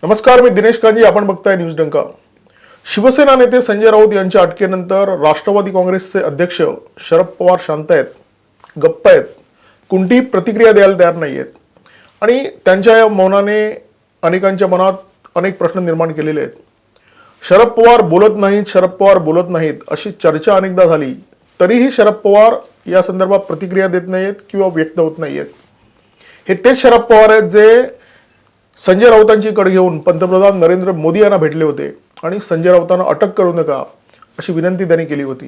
नमस्कार, मी दिनेश कांजी. आपण बघताय न्यूज डंका. शिवसेना नेते संजय राऊत यांच्या अटकेनंतर राष्ट्रवादी काँग्रेसचे अध्यक्ष शरद पवार शांत आहेत, गप्प आहेत, कोणतीही प्रतिक्रिया द्यायला तयार नाही आहेत आणि त्यांच्या या मौनाने अनेकांच्या मनात अनेक प्रश्न निर्माण केलेले आहेत. शरद पवार बोलत नाहीत अशी चर्चा अनेकदा झाली, तरीही शरद पवार या संदर्भात प्रतिक्रिया देत नाहीत किंवा व्यक्त होत नाहीत. हे तेच शरद पवार आहेत जे संजय राऊतांची कड घेऊन पंतप्रधान नरेंद्र मोदी यांना भेटले होते आणि संजय राऊतांना अटक करू नका अशी विनंती त्यांनी केली होती.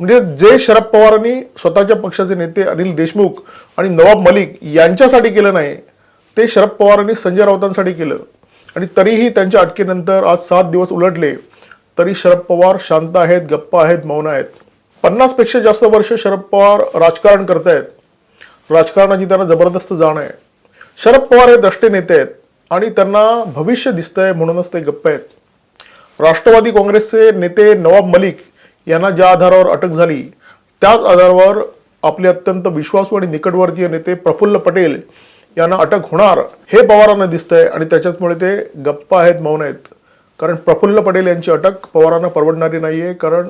म्हणजे जे शरद पवारांनी स्वतःच्या पक्षाचे नेते अनिल देशमुख आणि नवाब मलिक यांच्यासाठी केलं नाही, ते शरद पवारांनी संजय राऊतांसाठी केलं. आणि तरीही त्यांच्या अटकेनंतर आज 7 दिवस उलटले तरी शरद पवार शांत आहेत, गप्प आहेत, मौन आहेत. 50 पेक्षा जास्त वर्ष शरद पवार राजकारण करतायत. राजकारणाची त्यांना जबरदस्त जाण आहे. शरद पवार हे द्रष्टे नेते आहेत आणि त्यांना भविष्य दिसतंय म्हणूनच ते गप्प आहेत. राष्ट्रवादी काँग्रेसचे नेते नवाब मलिक यांना ज्या आधारावर अटक झाली त्याच आधारावर आपले अत्यंत विश्वासू आणि निकटवर्तीय नेते प्रफुल्ल पटेल यांना अटक होणार हे पवारांना दिसतंय आणि त्याच्याचमुळे ते गप्प आहेत, मौन आहेत. कारण प्रफुल्ल पटेल यांची अटक पवारांना परवडणारी नाहीये. कारण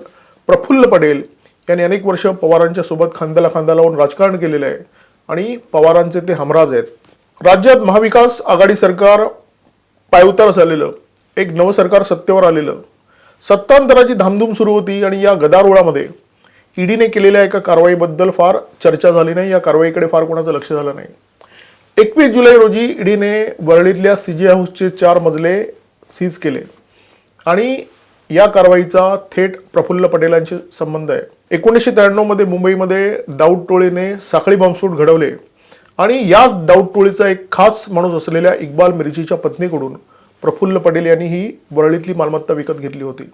प्रफुल्ल पटेल यांनी अनेक वर्ष पवारांच्या सोबत खांद्याला खांदा लावून राजकारण केलेलं आहे आणि पवारांचे ते हमराज आहेत. राज्यात महाविकास आघाडी सरकार पायउतार झालेलं, एक नवं सरकार सत्तेवर आलेलं, सत्तांतराची धामधूम सुरू होती आणि या गदारोळामध्ये ईडीने केलेल्या एका कारवाईबद्दल फार चर्चा झाली नाही. या कारवाईकडे फार कोणाचं लक्ष झालं नाही. 21 जुलै रोजी ईडीने वरळीतल्या सीजे हाऊसचे 4 मजले सीज केले आणि या कारवाईचा थेट प्रफुल्ल पटेलांशी संबंध आहे. 1993 मध्ये मुंबईमध्ये दाऊद टोळीने साखळी बॉम्बस्फोट घडवले आणि याच दाऊद टोळीचा एक खास माणूस असलेल्या इक्बाल मिर्चीच्या पत्नीकडून प्रफुल्ल पटेल यांनी ही वरळीतली मालमत्ता विकत घेतली होती.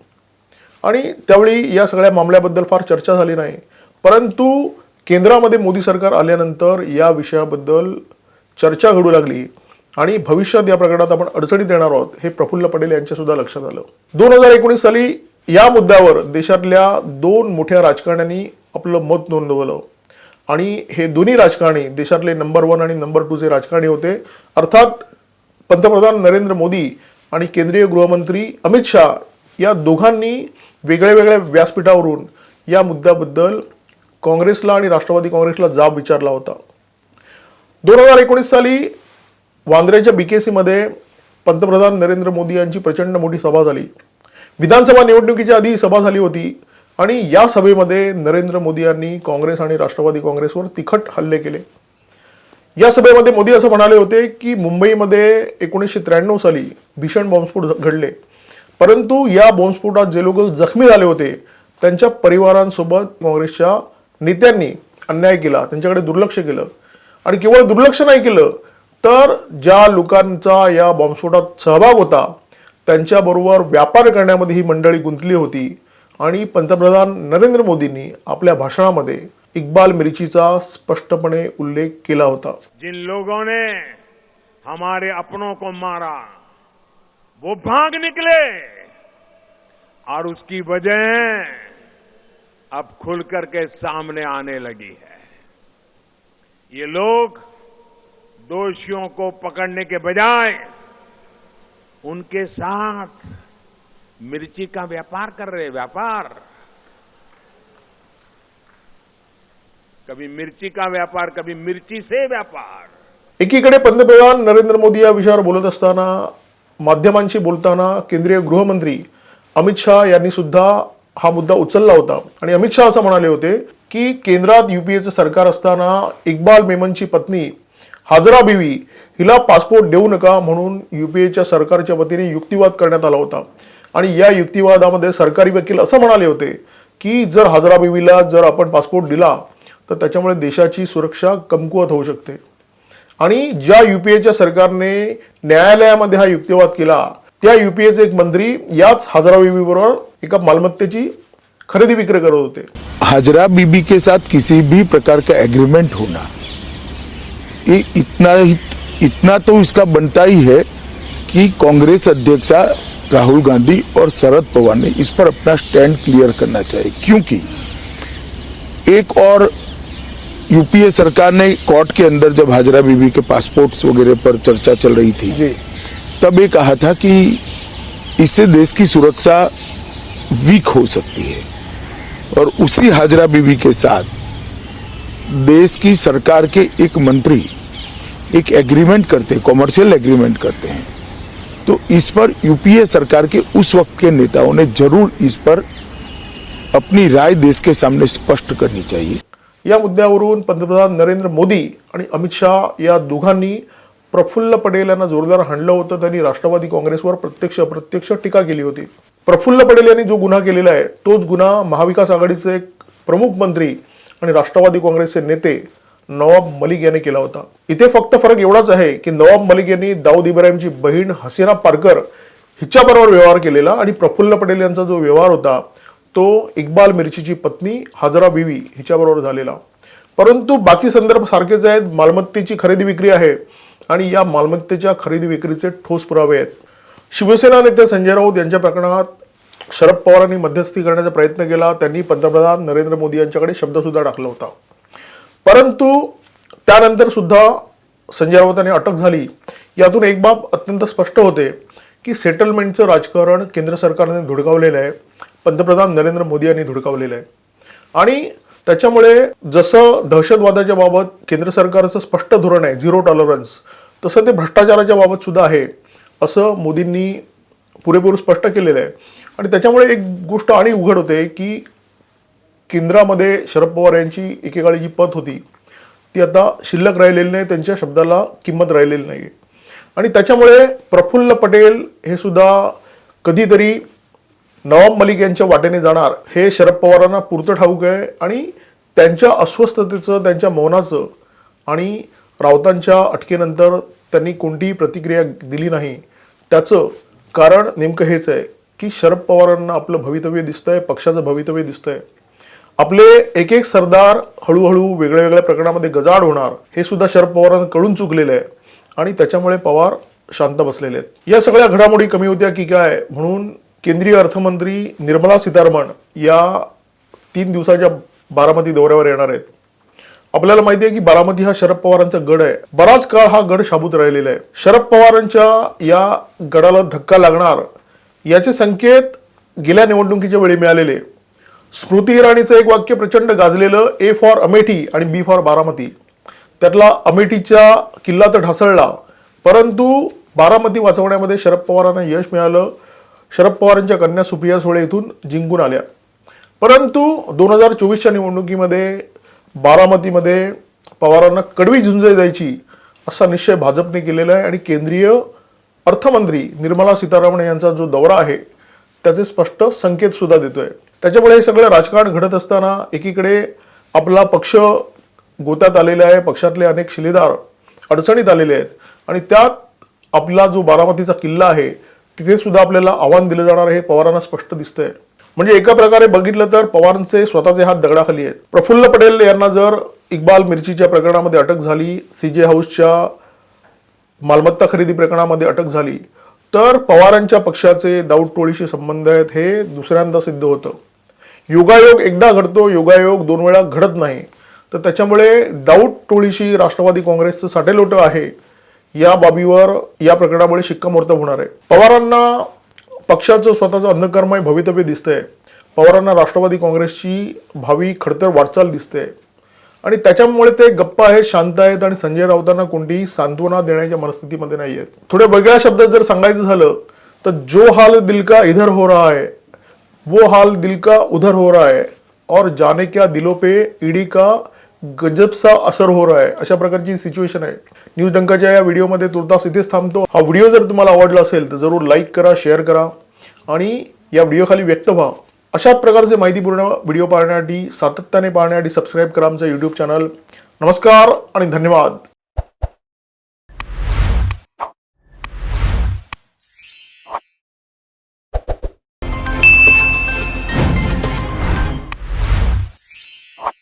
आणि त्यावेळी या सगळ्या मामल्याबद्दल फार चर्चा झाली नाही. परंतु केंद्रामध्ये मोदी सरकार आल्यानंतर या विषयाबद्दल चर्चा घडू लागली आणि भविष्यात या प्रकरणात आपण अडचणीत येणार आहोत हे प्रफुल्ल पटेल यांच्या सुद्धा लक्षात आलं. 2019 साली या मुद्द्यावर देशातल्या 2 मोठ्या राजकारण्यांनी आपलं मत नोंदवलं आणि हे दोन्ही राजकारणी देशातले नंबर 1 आणि नंबर 2 चे राजकारणी होते. अर्थात पंतप्रधान नरेंद्र मोदी आणि केंद्रीय गृहमंत्री अमित शहा या दोघांनी वेगळ्या व्यासपीठावरून या मुद्द्याबद्दल काँग्रेसला आणि राष्ट्रवादी काँग्रेसला जाब विचारला होता. 2019 साली वांद्र्याच्या BKC मध्ये पंतप्रधान नरेंद्र मोदी यांची प्रचंड मोठी सभा झाली. विधानसभा निवडणुकीच्या आधी सभा झाली होती आणि या सभेमध्ये नरेंद्र मोदी यांनी काँग्रेस आणि राष्ट्रवादी काँग्रेसवर तिखट हल्ले केले. या सभेमध्ये मोदी असं म्हणाले होते की मुंबईमध्ये 1993 साली भीषण बॉम्बस्फोट घडले, परंतु या बॉम्बस्फोटात जे लोक जखमी झाले होते त्यांच्या परिवारांसोबत काँग्रेसच्या नेत्यांनी अन्याय केला, त्यांच्याकडे दुर्लक्ष केलं. आणि केवळ दुर्लक्ष नाही केलं तर ज्या लोकांचा या बॉम्बस्फोटात सहभाग होता त्यांच्याबरोबर व्यापार करण्यामध्ये ही मंडळी गुंतली होती. आणि पंतप्रधान नरेंद्र मोदींनी आपल्या भाषणामध्ये इक्बाल मिर्चीचा स्पष्टपणे उल्लेख केला होता. जिन लोगों ने हमारे अपनों को मारा वो भाग निकले और उसकी वजह अब खुलकर के सामने आने लगी है. ये लोग दोषियों को पकड़ने के बजाय उनके साथ मिर्ची का व्यापार कर रहे. व्यापार, कभी मिर्ची का व्यापार, कभी मिर्ची से व्यापार. एकीकडे पंतप्रधान नरेंद्र मोदी या विषयावर बोलत असताना, माध्यमांशी बोलताना केंद्रीय गृहमंत्री अमित शहा यांनी सुद्धा हा मुद्दा उचलला होता आणि अमित शहा असं म्हणाले होते की केंद्रात UPAचं सरकार असताना इक्बाल मेमनची पत्नी हाजरा बीवी हिला पासपोर्ट देऊ नका म्हणून UPAच्या सरकारच्या वतीने युक्तिवाद करण्यात आला होता. आणि या युक्तिवादामध्ये सरकारी वकील असं म्हणाले होते की जर हाजरा बीवीला जर आपण पासपोर्ट दिला तर त्याच्यामुळे देशाची सुरक्षा कमकुवत होऊ शकते. आणि ज्या UPAच्या सरकारने न्यायालयामध्ये हा युक्तिवाद केला त्या UPAचे एक मंत्री याच हाजरा बीवी बरोबर एका मालमत्तेची खरेदी विक्री करत होते. हाजरा बीबी के साथ किसी भी प्रकार का एग्रीमेंट होना ये इतना तो इसका बनता ही है कि कांग्रेस अध्यक्षा राहुल गांधी और शरद पवार ने इस पर अपना स्टैंड क्लियर करना चाहिए. क्योंकि एक और यूपीए सरकार ने कोर्ट के अंदर जब हाजरा बीबी के पासपोर्ट्स वगैरह पर चर्चा चल रही थी तब ये कहा था कि इससे देश की सुरक्षा वीक हो सकती है, और उसी हाजरा बीबी के साथ देश की सरकार के एक मंत्री एक एग्रीमेंट करते, कॉमर्शियल एग्रीमेंट करते हैं, तो इस पर यूपीए सरकार के उस वक्त के नेताओं ने जरूर इस पर अपनी राय देश के सामने स्पष्ट करनी चाहिए। या मुद्द्यावरून पंतप्रधान नरेंद्र मोदी आणि अमित शाह या दोघांनी प्रफुल्ल पटेल यांना जोरदार हाणलं होतं. त्यांनी राष्ट्रवादी काँग्रेसवर प्रत्यक्ष अप्रत्यक्ष टीका केली होती. प्रफुल्ल पटेल यांनी जो गुन्हा केलेला आहे तोच गुन्हा महाविकास आघाडीचे एक प्रमुख मंत्री आणि राष्ट्रवादी काँग्रेसचे नेते नवाब मलिक यांनी केला होता. इथे फक्त फरक एवढाच आहे की नवाब मलिक यांनी दाऊद इब्राहिमची बहीण हसीना पारकर हिच्याबरोबर व्यवहार केलेला आणि प्रफुल्ल पटेल यांचा जो व्यवहार होता तो इक्बाल मिर्चीची पत्नी हाजरा बीवी हिच्याबरोबर झालेला. परंतु बाकी संदर्भ सारखेच आहेत. मालमत्तेची खरेदी विक्री आहे आणि या मालमत्तेच्या खरेदी विक्रीचे ठोस पुरावे आहेत. शिवसेना नेते संजय राऊत यांच्या प्रकरणात शरद पवारांनी मध्यस्थी करण्याचा प्रयत्न केला. त्यांनी पंतप्रधान नरेंद्र मोदी यांच्याकडे शब्दसुद्धा टाकला होता. परंतु त्यानंतर सुद्धा संजय राऊतांनी अटक झाली. यातून एक बाब अत्यंत स्पष्ट होते की सेटलमेंटचं राजकारण केंद्र सरकारने धुडकावलेलं आहे, पंतप्रधान नरेंद्र मोदी यांनी धुडकावलेलं आहे. आणि त्याच्यामुळे जसं दहशतवादाच्या बाबत केंद्र सरकारचं स्पष्ट धोरण आहे झिरो टॉलरन्स, तसं ते भ्रष्टाचाराच्या बाबत सुद्धा आहे असं मोदींनी पुरेपूर स्पष्ट केलेलं आहे. आणि त्याच्यामुळे एक गोष्ट आणि उघड होते की केंद्रामध्ये शरद पवार यांची एकेकाळी जी पत होती ती आता शिल्लक राहिलेली नाही, त्यांच्या शब्दाला किंमत राहिलेली नाही. आणि त्याच्यामुळे प्रफुल्ल पटेल हे सुद्धा कधीतरी नवाब मलिक यांच्या वाटेने जाणार हे शरद पवारांना पुरतं ठाऊक आहे. आणि त्यांच्या अस्वस्थतेचं, त्यांच्या मौनाचं आणि राऊतांच्या अटकेनंतर त्यांनी कोणतीही प्रतिक्रिया दिली नाही त्याचं कारण नेमकं हेच आहे की शरद पवारांना आपलं भवितव्य दिसतंय, पक्षाचं भवितव्य दिसतंय. आपले एक एक सरदार हळूहळू वेगळ्या वेगळ्या प्रकरणामध्ये गजाआड होणार हे सुद्धा शरद पवारांना कळून चुकलेलं आहे. आणि त्याच्यामुळे पवार शांत बसलेले आहेत. या सगळ्या घडामोडी कमी होत्या की काय म्हणून केंद्रीय अर्थमंत्री निर्मला सीतारामन या 3 दिवसाच्या बारामती दौऱ्यावर येणार आहेत. आपल्याला माहिती आहे की बारामती हा शरद पवारांचा गड आहे. बराच काळ हा गड शाबूत राहिलेला आहे. शरद पवारांच्या या गडाला धक्का लागणार याचे संकेत गेल्या निवडणुकीच्या वेळी मिळालेले. स्मृती इराणीचं एक वाक्य प्रचंड गाजलेलं, ए फॉर अमेठी आणि बी फॉर बारामती. त्यातला अमेठीचा किल्ला तर ढासळला, परंतु बारामती वाचवण्यामध्ये शरद पवारांना यश मिळालं. शरद पवारांच्या कन्या सुप्रिया सुळे इथून जिंकून आल्या. परंतु 2024च्या निवडणुकीमध्ये बारामतीमध्ये पवारांना कडवी झुंज द्यायची असा निश्चय भाजपने केलेला आहे. आणि केंद्रीय अर्थमंत्री निर्मला सीतारामन यांचा जो दौरा आहे त्याचे स्पष्ट संकेत सुद्धा देतोय. त्याच्यामुळे हे सगळं राजकारण घडत असताना एकीकडे आपला पक्ष गोत्यात आलेला आहे, पक्षातले अनेक शिलेदार अडचणीत आलेले आहेत आणि त्यात आपला जो बारामतीचा किल्ला आहे तिथे सुद्धा आपल्याला आव्हान दिलं जाणार हे पवारांना स्पष्ट दिसतंय. म्हणजे एका प्रकारे बघितलं तर पवारांचे स्वतःचे हात दगडाखाली आहेत. प्रफुल्ल पटेल यांना जर इक्बाल मिर्चीच्या प्रकरणामध्ये अटक झाली, सीजे हाऊसच्या मालमत्ता खरेदी प्रकरणामध्ये अटक झाली, तर पवारांच्या पक्षाचे दाऊद टोळीशी संबंध आहेत हे दुसऱ्यांदा सिद्ध होतं. योगायोग एकदा घडतो, योगायोग 2 वेळा घडत नाही. तर त्याच्यामुळे दाऊद टोळीशी राष्ट्रवादी काँग्रेसचं साटेलोटं आहे या बाबीवर या प्रकरणामुळे शिक्कामोर्तब होणार आहे. पवारांना पक्षाचं स्वतःचं अंधकर्मय भवितव्य दिसतंय. पवारांना राष्ट्रवादी काँग्रेसची भावी खडतर वाटचाल दिसते आणि त्याच्यामुळे ते गप्प आहेत, शांत आहेत आणि संजय राऊतांना कोणतीही सांत्वना देण्याच्या मनस्थितीमध्ये नाही आहेत. थोड्या वेगळ्या शब्दात जर सांगायचं झालं तर जो हाल दिल का इधर हो रहा है वो हाल दिल का उधर हो रहा है और जाने क्या दिलों पे ईडी का गजब सा असर हो रहा है, अशा प्रकारची सिच्युएशन आहे. न्यूज डंकाच्या या व्हिडिओमध्ये तुर्तास इथेच थांबतो. हा व्हिडिओ जर तुम्हाला आवडला असेल तर जरूर लाईक करा, शेअर करा आणि या व्हिडिओखाली व्यक्त व्हा. अशाच प्रकारचे माहितीपूर्ण व्हिडिओ पाहण्यासाठी, सातत्याने पाहण्यासाठी सबस्क्राईब करा आमचं यूट्यूब चॅनल. नमस्कार आणि धन्यवाद.